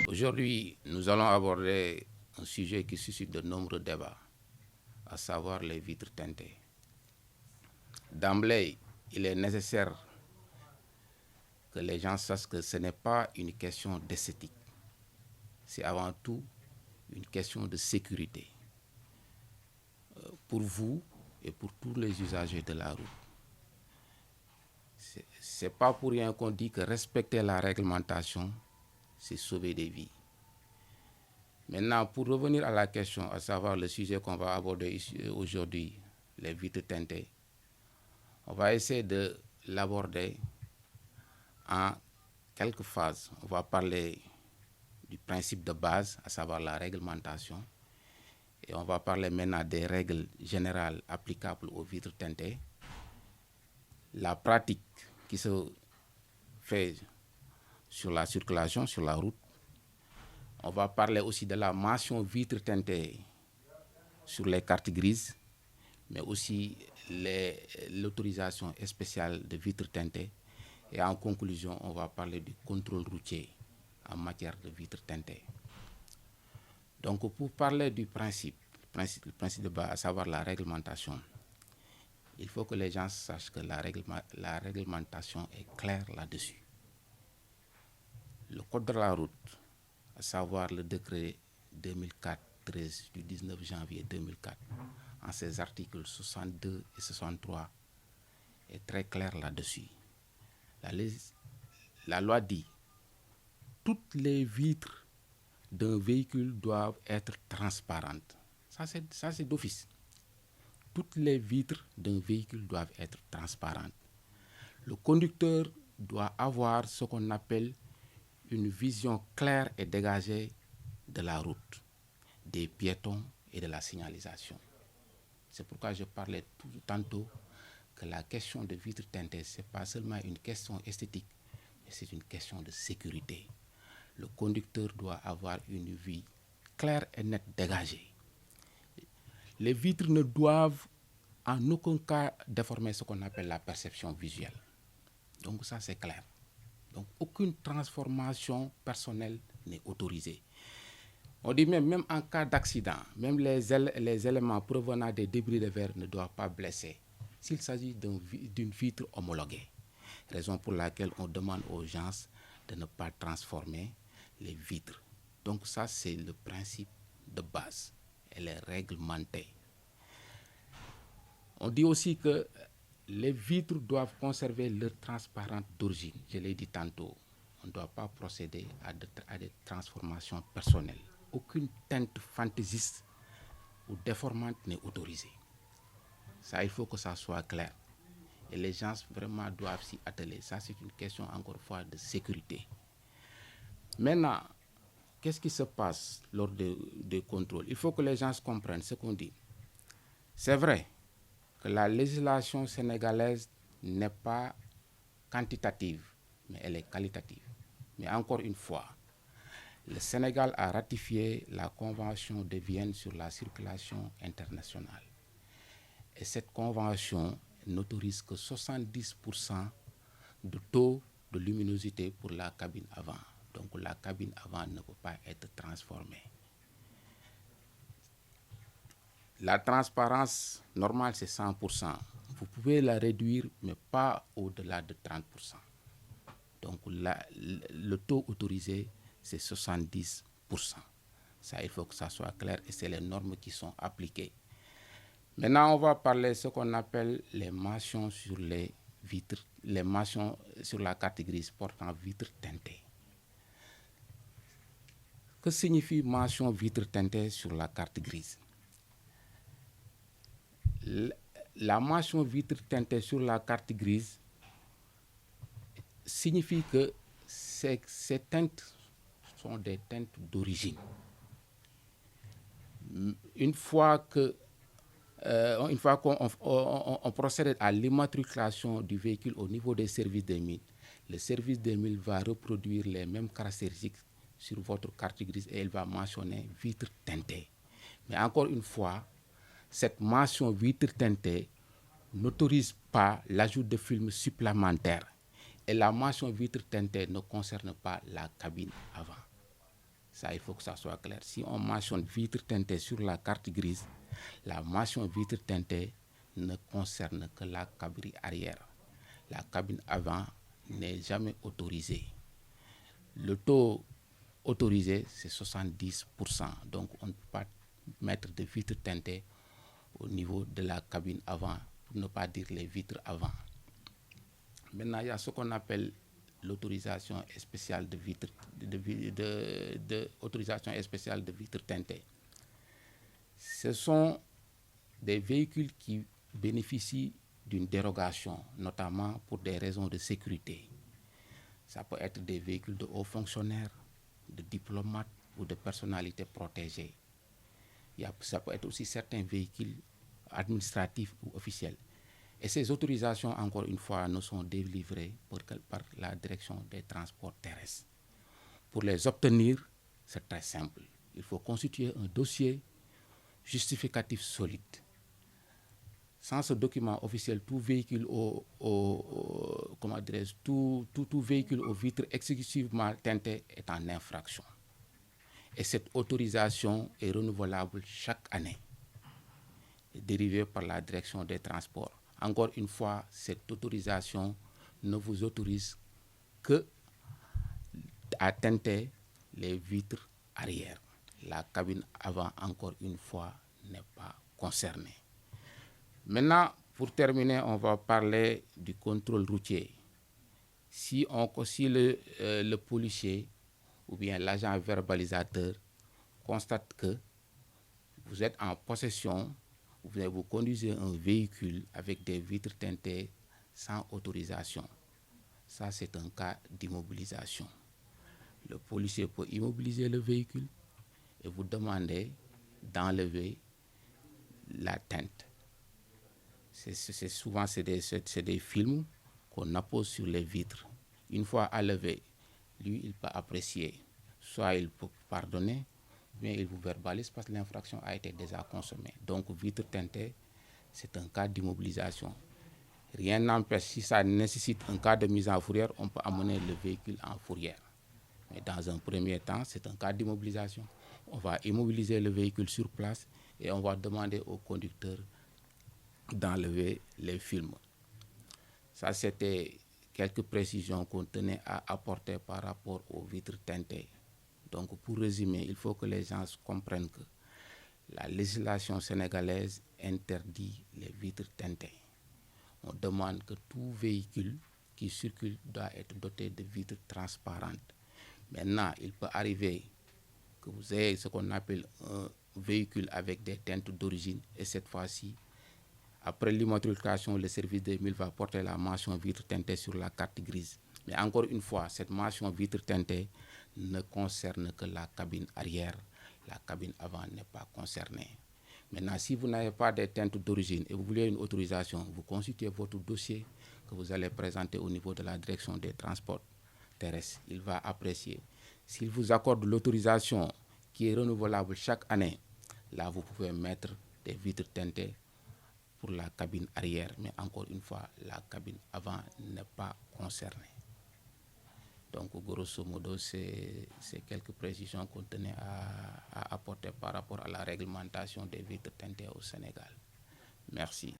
Aujourd'hui, nous allons aborder un sujet qui suscite de nombreux débats, à savoir les vitres teintées. D'emblée, il est nécessaire que les gens sachent que ce n'est pas une question d'esthétique. C'est avant tout une question de sécurité pour vous et pour tous les usagers de la route. C'est pas pour rien qu'on dit que respecter la réglementation, c'est sauver des vies. Maintenant, pour revenir à la question, à savoir le sujet qu'on va aborder ici, aujourd'hui, les vitres teintées, on va essayer de l'aborder en quelques phases. On va parler du principe de base, à savoir la réglementation, et on va parler maintenant des règles générales applicables aux vitres teintées, la pratique qui se fait sur la circulation, sur la route. On va parler aussi de la mention vitres teintées sur les cartes grises, mais aussi l'autorisation spéciale de vitres teintées. Et en conclusion, on va parler du contrôle routier en matière de vitres teintées. Donc, pour parler du principe de base, à savoir la réglementation, il faut que les gens sachent que la réglementation est claire là-dessus. Le code de la route, à savoir le décret 2004-13 du 19 janvier 2004, en ses articles 62 et 63, est très clair là-dessus. La loi dit toutes les vitres d'un véhicule doivent être transparentes. Ça, c'est d'office. Toutes les vitres d'un véhicule doivent être transparentes. Le conducteur doit avoir ce qu'on appelle une vision claire et dégagée de la route, des piétons et de la signalisation. C'est pourquoi je parlais tantôt que la question de vitres teintées, ce n'est pas seulement une question esthétique, mais c'est une question de sécurité. Le conducteur doit avoir une vue claire et nette dégagée. Les vitres ne doivent en aucun cas déformer ce qu'on appelle la perception visuelle. Donc ça, c'est clair. Donc aucune transformation personnelle n'est autorisée. On dit même en cas d'accident, même les éléments provenant des débris de verre ne doivent pas blesser s'il s'agit d'une vitre homologuée. Raison pour laquelle on demande aux gens de ne pas transformer les vitres. Donc ça, c'est le principe de base. Elle est réglementée. On dit aussi que les vitres doivent conserver leur transparence d'origine. Je l'ai dit tantôt, on ne doit pas procéder à des transformations personnelles. Aucune teinte fantaisiste ou déformante n'est autorisée. Ça, il faut que ça soit clair. Et les gens vraiment doivent s'y atteler. Ça, c'est une question, encore une fois, de sécurité. Maintenant, qu'est-ce qui se passe lors des contrôles? Il faut que les gens comprennent ce qu'on dit. C'est vrai que la législation sénégalaise n'est pas quantitative, mais elle est qualitative. Mais encore une fois, le Sénégal a ratifié la Convention de Vienne sur la circulation internationale. Et cette convention n'autorise que 70% de taux de luminosité pour la cabine avant. Donc la cabine avant ne peut pas être transformée. La transparence normale, c'est 100%. Vous pouvez la réduire, mais pas au-delà de 30%. Donc le taux autorisé, c'est 70%. Ça, il faut que ça soit clair et c'est les normes qui sont appliquées. Maintenant, on va parler de ce qu'on appelle les mentions sur les vitres, les mentions sur la carte grise portant vitres teintées. Que signifie mention vitres teintées sur la carte grise? La mention vitres teintées sur la carte grise signifie que ces teintes sont des teintes d'origine. Une fois qu'on procède à l'immatriculation du véhicule au niveau des services des mines, le service des mines va reproduire les mêmes caractéristiques sur votre carte grise et il va mentionner vitres teintées. Mais encore une fois, cette mention vitres teintées n'autorise pas l'ajout de films supplémentaires. Et la mention vitre teintée ne concerne pas la cabine avant. Ça, il faut que ça soit clair. Si on mentionne vitre teintée sur la carte grise, la mention vitre teintée ne concerne que la cabine arrière. La cabine avant n'est jamais autorisée. Le taux autorisé, c'est 70%. Donc, on ne peut pas mettre de vitres teintées au niveau de la cabine avant, pour ne pas dire les vitres avant. Maintenant, il y a ce qu'on appelle l'autorisation spéciale de vitres, autorisation spéciale de vitres teintées. Ce sont des véhicules qui bénéficient d'une dérogation, notamment pour des raisons de sécurité. Ça peut être des véhicules de hauts fonctionnaires, de diplomates ou de personnalités protégées. Ça peut être aussi certains véhicules administratifs ou officiels. Et ces autorisations, encore une fois, ne sont délivrées par la direction des transports terrestres. Pour les obtenir, c'est très simple. Il faut constituer un dossier justificatif solide. Sans ce document officiel, tout véhicule tout véhicule aux vitres excessivement teintées est en infraction. Et cette autorisation est renouvelable chaque année, dérivée par la direction des transports. Encore une fois, cette autorisation ne vous autorise que à teinter les vitres arrière. La cabine avant, encore une fois, n'est pas concernée. Maintenant, pour terminer, on va parler du contrôle routier. Si le policier ou bien l'agent verbalisateur constate que vous êtes en possession, vous conduisez un véhicule avec des vitres teintées sans autorisation, ça c'est un cas d'immobilisation. Le policier peut immobiliser le véhicule et vous demander d'enlever la teinte. Souvent c'est des films qu'on appose sur les vitres. Une fois enlevé, lui il peut apprécier. Soit il peut pardonner, ou bien il vous verbalise parce que l'infraction a été déjà consommée. Donc vitre teintée, c'est un cas d'immobilisation. Rien n'empêche, si ça nécessite un cas de mise en fourrière, on peut amener le véhicule en fourrière. Mais dans un premier temps, c'est un cas d'immobilisation. On va immobiliser le véhicule sur place et on va demander au conducteur d'enlever les films. Ça, c'était quelques précisions qu'on tenait à apporter par rapport aux vitres teintées. Donc, pour résumer, il faut que les gens comprennent que la législation sénégalaise interdit les vitres teintées. On demande que tout véhicule qui circule doit être doté de vitres transparentes. Maintenant, il peut arriver que vous ayez ce qu'on appelle un véhicule avec des teintes d'origine et cette fois-ci, après l'immatriculation, le service des mines va porter la mention vitre teintée sur la carte grise. Mais encore une fois, cette mention vitre teintée ne concerne que la cabine arrière. La cabine avant n'est pas concernée. Maintenant, si vous n'avez pas de teintes d'origine et vous voulez une autorisation, vous consultez votre dossier que vous allez présenter au niveau de la direction des transports terrestres. Il va apprécier. S'il vous accorde l'autorisation qui est renouvelable chaque année, là, vous pouvez mettre des vitres teintées pour la cabine arrière. Mais encore une fois, la cabine avant n'est pas concernée. Donc, grosso modo, c'est quelques précisions qu'on tenait à apporter par rapport à la réglementation des vitres teintées au Sénégal. Merci.